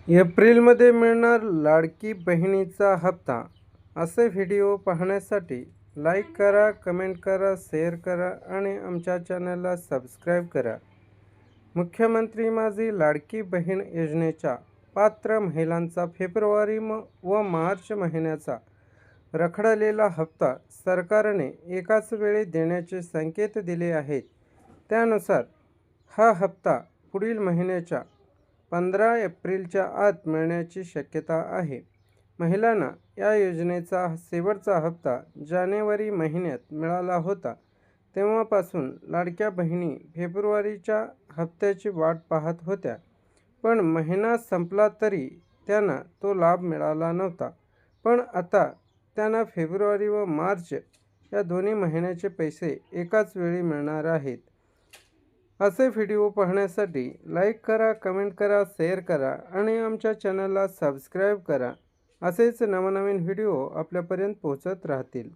एप्रिलमध्ये मिळणार लाडकी बहिणीचा हप्ता. असे व्हिडिओ पाहण्यासाठी लाईक करा, कमेंट करा, शेअर करा आणि आमच्या चॅनलला सबस्क्राईब करा. मुख्यमंत्री माझी लाडकी बहीण योजनेच्या पात्र महिलांचा फेब्रुवारी व मार्च महिन्याचा रखडलेला हप्ता सरकारने एकाच वेळी देण्याचे संकेत दिले आहेत. त्यानुसार हा हप्ता पुढील महिन्याच्या 15 एप्रिलच्या आत मिळण्याची शक्यता आहे. महिलांना या योजनेचा शेवटचा हप्ता जानेवारी महिन्यात मिळाला होता. तेव्हापासून लाडक्या बहिणी फेब्रुवारीच्या हप्त्याची वाट पाहत होत्या, पण महिना संपला तरी त्यांना तो लाभ मिळाला नव्हता. पण आता त्यांना फेब्रुवारी व मार्च या दोन्ही महिन्याचे पैसे एकाच वेळी मिळणार आहेत. असे व्हिडिओ पाहण्यासाठी लाईक करा, कमेंट करा, शेअर करा आणि आमच्या चॅनलला सबस्क्राईब करा. असेच नवनवीन व्हिडिओ आपल्यापर्यंत पोहोचत राहतील.